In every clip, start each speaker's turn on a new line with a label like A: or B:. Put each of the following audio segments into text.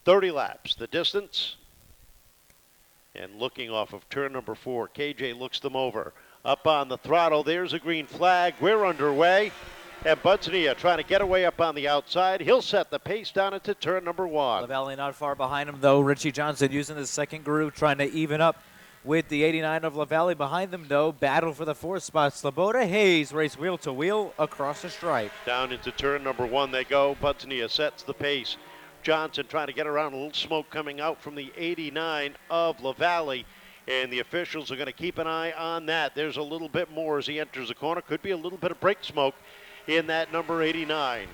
A: 30 laps, the distance. And looking off of turn number 4, KJ looks them over. Up on the throttle, there's a green flag. We're underway. And Budznya trying to get away up on the outside. He'll set the pace down into turn number 1.
B: LaValle not far behind him, though. Richie Johnson using the second groove, trying to even up with the 89 of LaValle behind them, though. Battle for the 4th spot. Sleboda, Hayes race wheel to wheel across the stripe.
A: Down into turn number 1 they go. Budznya sets the pace. Johnson trying to get around, a little smoke coming out from the 89 of LaValle. And the officials are going to keep an eye on that. There's a little bit more as he enters the corner. Could be a little bit of brake smoke in that number 89.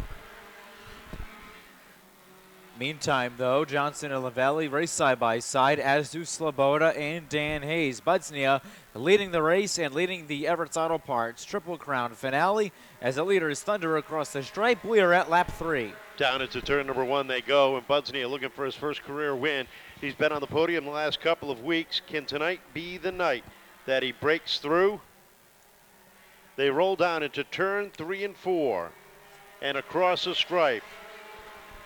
B: Meantime, though, Johnson and LaValle race side by side, as do Sleboda and Dan Hayes. Budznya leading the race and leading the Everett Auto Parts Triple Crown finale as the leader is Thunder across the stripe. We are at lap 3.
A: Down into turn number 1 they go, and Budznya looking for his first career win. He's been on the podium the last couple of weeks. Can tonight be the night that he breaks through? They roll down into turn 3 and 4 and across the stripe.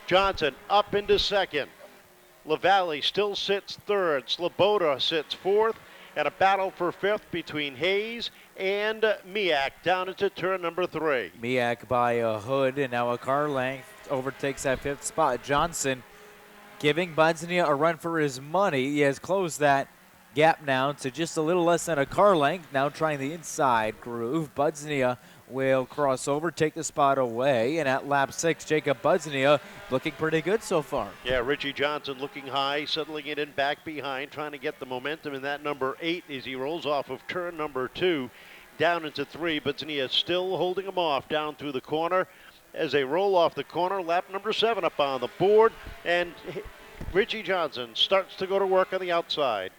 A: Johnson up into second. LaValle still sits third. Sleboda sits fourth, and a battle for fifth between Hayes and Meack down into turn number 3.
B: Meack by a hood, and now a car length overtakes that 5th spot. Johnson giving Budznya a run for his money. He has closed that gap now to just a little less than a car length. Now trying the inside groove. Budznya will cross over, take the spot away, and at lap 6, Jacob Budznya looking pretty good so far.
A: Yeah, Richie Johnson looking high, settling it in back behind, trying to get the momentum in that number 8 as he rolls off of turn number 2 down into 3. Budznya still holding him off down through the corner as they roll off the corner. Lap number 7 up on the board, and Richie Johnson starts to go to work on the outside.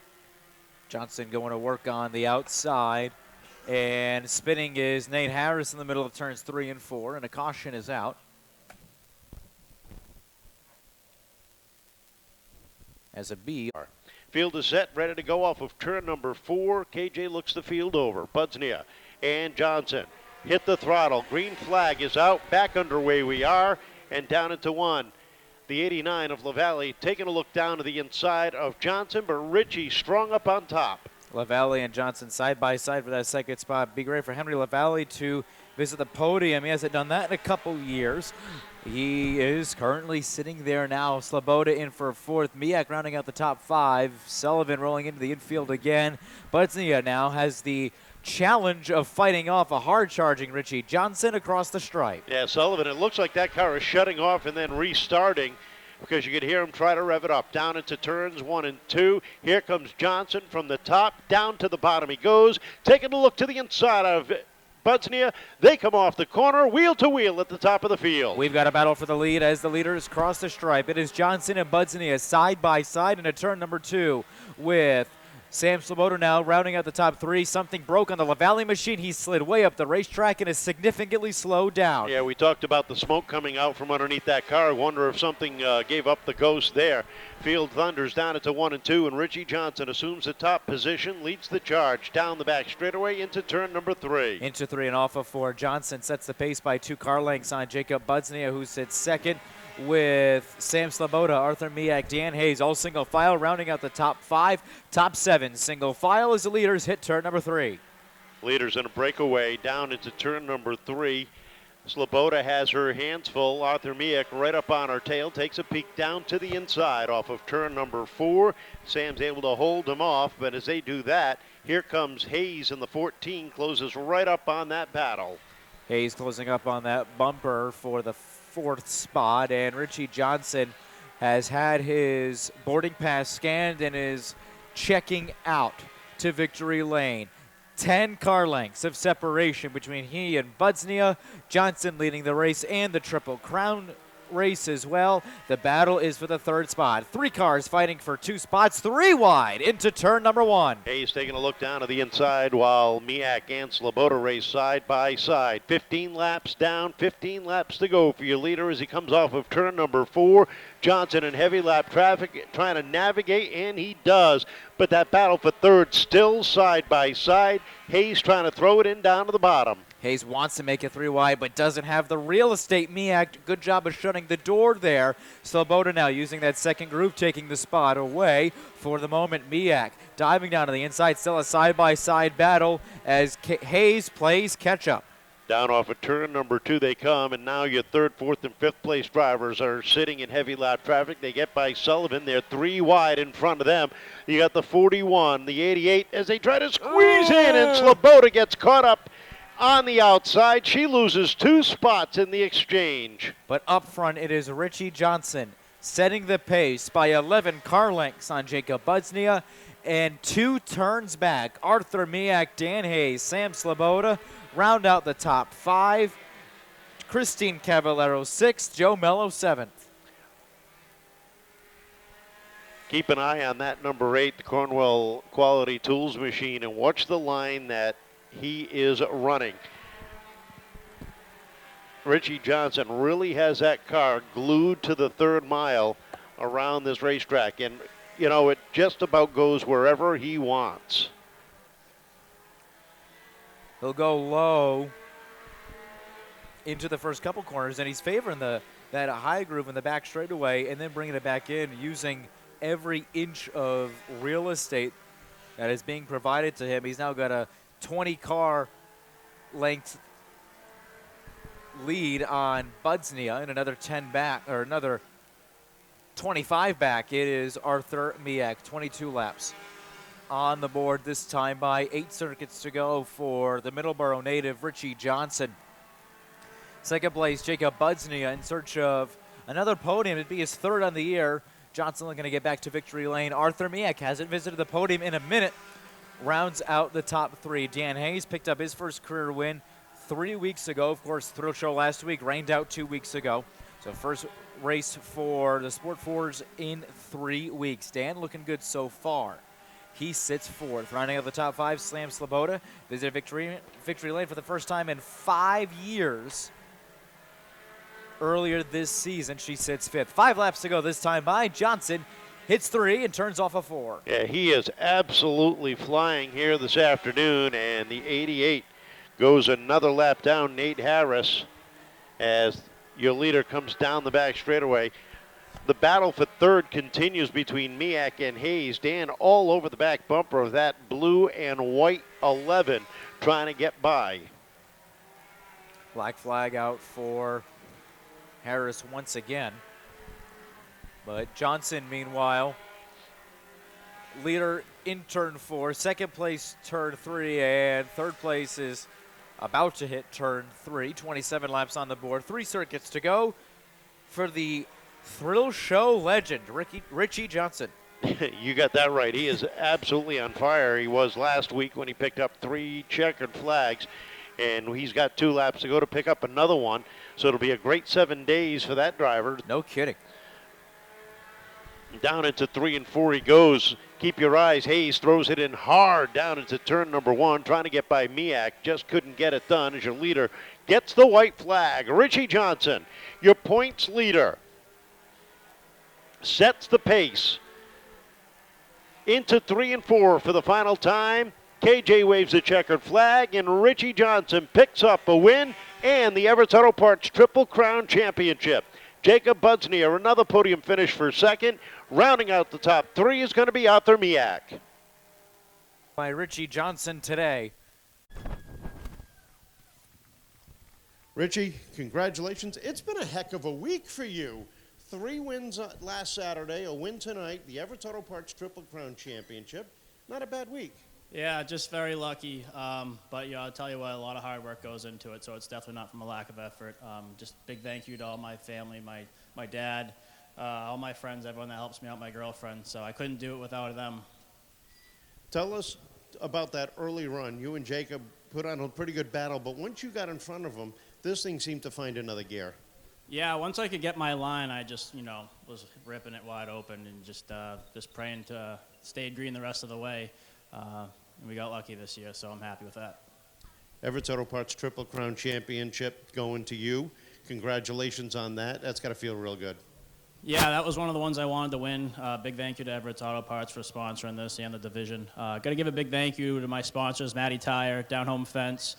B: Johnson going to work on the outside. And spinning is Nate Harris in the middle of turns 3 and 4, and a caution is out. As a B.
A: Field is set, ready to go off of turn number 4. KJ looks the field over. Budznya and Johnson hit the throttle. Green flag is out. Back underway we are, and down into 1. The 89 of LaValle taking a look down to the inside of Johnson, but Richie strong up on top.
B: LaValle and Johnson side by side for that second spot. Be great for Henry LaValle to visit the podium. He hasn't done that in a couple years. He is currently sitting there now. Sleboda in for 4th. Meack rounding out the top 5. Sullivan rolling into the infield again. Budznya now has the challenge of fighting off a hard-charging Richie Johnson across the stripe.
A: Yeah, Sullivan, it looks like that car is shutting off and then restarting, because you could hear him try to rev it up. Down into turns 1 and 2. Here comes Johnson from the top. Down to the bottom he goes. Taking a look to the inside of Budznya. They come off the corner, wheel to wheel at the top of the field.
B: We've got a battle for the lead as the leaders cross the stripe. It is Johnson and Budznya side by side into turn number 2 with Sam Sleboda now rounding out the top 3. Something broke on the LaValle machine. He slid way up the racetrack and is significantly slowed down.
A: Yeah, we talked about the smoke coming out from underneath that car. I wonder if something gave up the ghost there. Field thunders down into 1 and 2, and Richie Johnson assumes the top position, leads the charge down the back straightaway into turn number 3.
B: Into 3 and off of 4. Johnson sets the pace by 2 car lengths on Jacob Budznya, who sits second, with Sam Sleboda, Arthur Meack, Dan Hayes, all single file, rounding out the top 5. Top 7 single file as the leaders hit turn number 3.
A: Leaders in a breakaway down into turn number 3. Sleboda has her hands full. Arthur Meack right up on her tail, takes a peek down to the inside off of turn number 4. Sam's able to hold him off, but as they do that, here comes Hayes in the 14, closes right up on that battle.
B: Hayes closing up on that bumper for the 4th spot, and Richie Johnson has had his boarding pass scanned and is checking out to victory lane. 10 car lengths of separation between he and Budznya. Johnson leading the race and the Triple Crown race as well. The battle is for the 3rd spot. 3 cars fighting for 2 spots, 3 wide into turn number 1.
A: Hayes taking a look down to the inside while Meack and Sleboda race side by side. 15 laps down, 15 laps to go for your leader as he comes off of turn number 4. Johnson in heavy lap traffic trying to navigate, and he does. But that battle for third still side by side. Hayes trying to throw it in down to the bottom.
B: Hayes wants to make it 3 wide, but doesn't have the real estate. Meack, good job of shutting the door there. Sleboda now using that second groove, taking the spot away for the moment. Meack diving down to the inside, still a side-by-side battle as Hayes plays catch-up.
A: Down off of turn number 2 they come, and now your third, fourth, and fifth place drivers are sitting in heavy lap traffic. They get by Sullivan. They're 3 wide in front of them. You got the 41, the 88 as they try to squeeze in, and Sleboda gets caught up on the outside. She loses 2 spots in the exchange.
B: But up front, it is Richie Johnson setting the pace by 11 car lengths on Jacob Budznya, and 2 turns back. Arthur Meack, Dan Hayes, Sam Sleboda round out the top 5. Christine Cavallaro 6th, Joe Mello 7th.
A: Keep an eye on that number 8, the Cornwell Quality Tools machine, and watch the line that he is running. Richie Johnson really has that car glued to the 3rd mile around this racetrack, and you know, it just about goes wherever he wants.
B: He'll go low into the first couple corners, and he's favoring that high groove in the back straightaway and then bringing it back in using every inch of real estate that is being provided to him. He's now got a 20-car length lead on Budznya and another 10 back, or another 25 back. It is Arthur Meack, 22 laps on the board this time by 8 circuits to go for the Middleborough native Richie Johnson. Second place, Jacob Budznya in search of another podium. It'd be his 3rd on the year. Johnson looking to get back to victory lane. Arthur Meack hasn't visited the podium in a minute. Rounds out the top 3. Dan Hayes picked up his first career win 3 weeks ago. Of course, Thrill Show last week, rained out 2 weeks ago. So first race for the Sport Fours in 3 weeks. Dan looking good so far. He sits 4th. Rounding out the top 5, Sam Sleboda visited victory lane for the first time in 5 years. Earlier this season, she sits 5th. 5 laps to go this time by Johnson. Hits 3 and turns off a 4.
A: Yeah, he is absolutely flying here this afternoon, and the 88 goes another lap down, Nate Harris, as your leader comes down the back straightaway. The battle for 3rd continues between Meack and Hayes. Dan all over the back bumper of that blue and white 11 trying to get by.
B: Black flag out for Harris once again. But Johnson, meanwhile, leader in turn 4, second place turn 3, and third place is about to hit turn 3. 27 laps on the board, 3 circuits to go for the Thrill Show legend, Richie Johnson.
A: You got that right. He is absolutely on fire. He was last week when he picked up 3 checkered flags, and he's got 2 laps to go to pick up another one. So it'll be a great 7 days for that driver.
B: No kidding.
A: Down into 3 and 4 he goes. Keep your eyes. Hayes throws it in hard down into turn number 1, trying to get by Meack. Just couldn't get it done as your leader gets the white flag. Richie Johnson, your points leader, sets the pace into 3 and 4 for the final time. KJ waves the checkered flag, and Richie Johnson picks up a win and the Everett Auto Parts Triple Crown Championship. Jacob Budznya, another podium finish for 2nd. Rounding out the top 3 is going to be Arthur Meack.
B: By Richie Johnson today.
C: Richie, congratulations. It's been a heck of a week for you. 3 wins last Saturday, a win tonight, the Everett Auto Parts Triple Crown Championship. Not a bad week.
D: Yeah, just very lucky. But I'll tell you what, a lot of hard work goes into it, so it's definitely not from a lack of effort. Just big thank you to all my family, my dad, all my friends, everyone that helps me out, my girlfriend. So I couldn't do it without them.
C: Tell us about that early run. You and Jacob put on a pretty good battle, but once you got in front of him, this thing seemed to find another gear.
D: Yeah, once I could get my line, I just, was ripping it wide open and just praying to stay green the rest of the way. And we got lucky this year, so I'm happy with that.
C: Everett Auto Parts Triple Crown Championship going to you. Congratulations on that. That's got to feel real good.
D: Yeah, that was one of the ones I wanted to win. Big thank you to Everett Auto Parts for sponsoring this and the division. Got to give a big thank you to my sponsors, Matty Tire, Down Home Fence,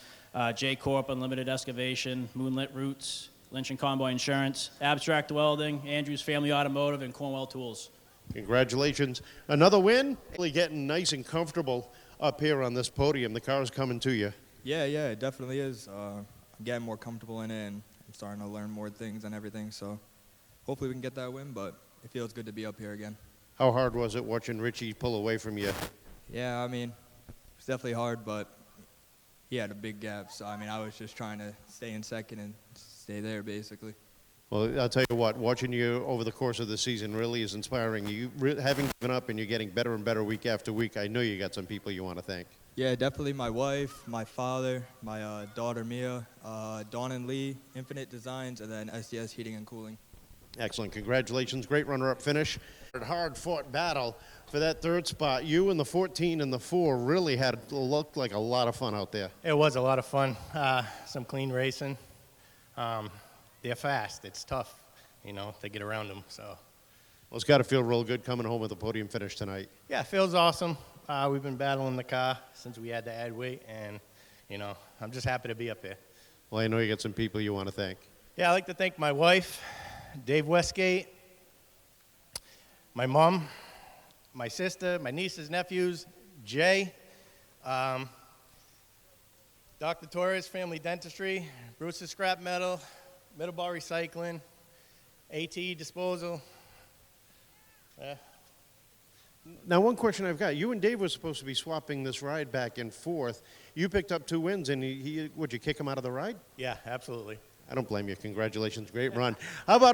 D: J Corp Unlimited Excavation, Moonlit Roots, Lynch and Conboy Insurance, Abstract Welding, Andrews Family Automotive, and Cornwell Tools.
C: Congratulations. Another win. Really getting nice and comfortable up here on this podium. The car is coming to you.
E: Yeah, it definitely is. I'm getting more comfortable in it, and I'm starting to learn more things and everything, so hopefully we can get that win, but it feels good to be up here again.
C: How hard was it watching Richie pull away from you?
E: Yeah, I mean, it's definitely hard, but he had a big gap, so I mean, I was just trying to stay in second and stay there, basically.
C: Well, I'll tell you what, watching you over the course of the season really is inspiring. You having given up and you're getting better and better week after week, I know you got some people you want to thank.
E: Yeah, definitely my wife, my father, my daughter Mia, Dawn and Lee, Infinite Designs, and then SDS Heating and Cooling.
C: Excellent. Congratulations. Great runner-up finish. Hard-fought battle for that third spot. You and the 14 and the 4 really looked like a lot of fun out there.
F: It was a lot of fun. Some clean racing. They're fast. It's tough, to get around them. So,
C: Well, it's got to feel real good coming home with a podium finish tonight.
F: yeah, it feels awesome. We've been battling the car since we had to add weight, and, I'm just happy to be up here.
C: Well, I know you got some people you want to thank.
F: Yeah, I'd like to thank my wife, Dave Westgate, my mom, my sister, my nieces, nephews, Jay, Dr. Torres Family Dentistry, Bruce's Scrap Metal, Middleborough Recycling, ATE Disposal.
C: Now, one question I've got. You and Dave were supposed to be swapping this ride back and forth. You picked up 2 wins, and would you kick him out of the ride?
F: Yeah, absolutely.
C: I don't blame you. Congratulations. Great run. How about